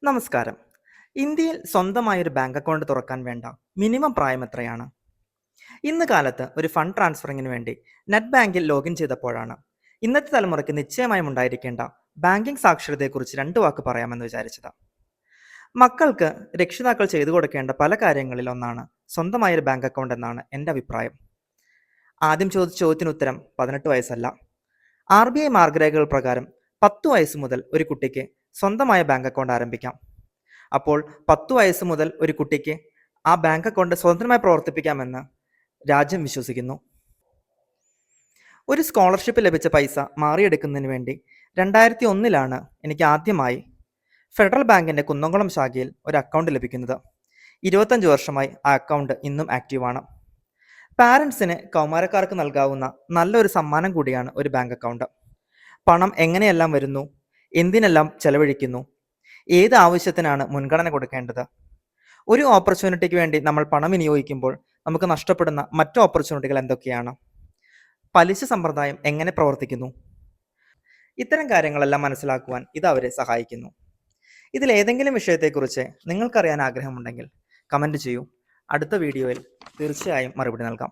നമസ്കാരം. ഇന്ത്യയിൽ സ്വന്തമായൊരു ബാങ്ക് അക്കൗണ്ട് തുറക്കാൻ വേണ്ട മിനിമം പ്രായം എത്രയാണ്? ഇന്ന് കാലത്ത് ഒരു ഫണ്ട് ട്രാൻസ്ഫറിങ്ങിന് വേണ്ടി നെറ്റ് ബാങ്കിൽ ലോഗിൻ ചെയ്തപ്പോഴാണ് ഇന്നത്തെ തലമുറയ്ക്ക് നിശ്ചയമായും ഉണ്ടായിരിക്കേണ്ട ബാങ്കിംഗ് സാക്ഷരതയെക്കുറിച്ച് 2 വാക്ക് പറയാമെന്ന് വിചാരിച്ചത്. മക്കൾക്ക് രക്ഷിതാക്കൾ ചെയ്തു കൊടുക്കേണ്ട പല കാര്യങ്ങളിൽ ഒന്നാണ് സ്വന്തമായൊരു ബാങ്ക് അക്കൗണ്ട് എന്നാണ് എൻ്റെ അഭിപ്രായം. ആദ്യം ചോദിച്ച ചോദ്യത്തിന് ഉത്തരം 18 വയസ്സല്ല. RBI മാർഗരേഖകൾ പ്രകാരം 10 വയസ്സ് മുതൽ ഒരു കുട്ടിക്ക് സ്വന്തമായ ബാങ്ക് അക്കൗണ്ട് ആരംഭിക്കാം. അപ്പോൾ 10 വയസ്സ് മുതൽ ഒരു കുട്ടിക്ക് ആ ബാങ്ക് അക്കൗണ്ട് സ്വതന്ത്രമായി പ്രവർത്തിപ്പിക്കാമെന്ന് രാജ്യം വിശ്വസിക്കുന്നു. ഒരു സ്കോളർഷിപ്പ് ലഭിച്ച പൈസ മാറിയെടുക്കുന്നതിന് വേണ്ടി 2001 എനിക്ക് ആദ്യമായി ഫെഡറൽ ബാങ്കിൻ്റെ കുന്നംകുളം ശാഖയിൽ ഒരു അക്കൗണ്ട് ലഭിക്കുന്നത്. 25 വർഷമായി ആ അക്കൗണ്ട് ഇന്നും ആക്റ്റീവാണ്. പാരൻസിന് കൗമാരക്കാർക്ക് നൽകാവുന്ന നല്ലൊരു സമ്മാനം കൂടിയാണ് ഒരു ബാങ്ക് അക്കൗണ്ട്. പണം എങ്ങനെയെല്ലാം വരുന്നു, എന്തിനെല്ലാം ചെലവഴിക്കുന്നു, ഏത് ആവശ്യത്തിനാണ് മുൻഗണന കൊടുക്കേണ്ടത്, ഒരു ഓപ്പർച്യൂണിറ്റിക്ക് വേണ്ടി നമ്മൾ പണം വിനിയോഗിക്കുമ്പോൾ നമുക്ക് നഷ്ടപ്പെടുന്ന മറ്റു ഓപ്പർച്യൂണിറ്റികൾ എന്തൊക്കെയാണ്, പലിശ സമ്പ്രദായം എങ്ങനെ പ്രവർത്തിക്കുന്നു, ഇത്തരം കാര്യങ്ങളെല്ലാം മനസ്സിലാക്കുവാൻ ഇത് അവരെ സഹായിക്കുന്നു. ഇതിലേതെങ്കിലും വിഷയത്തെക്കുറിച്ച് നിങ്ങൾക്കറിയാൻ ആഗ്രഹമുണ്ടെങ്കിൽ കമൻറ്റ് ചെയ്യൂ. അടുത്ത വീഡിയോയിൽ തീർച്ചയായും മറുപടി നൽകാം.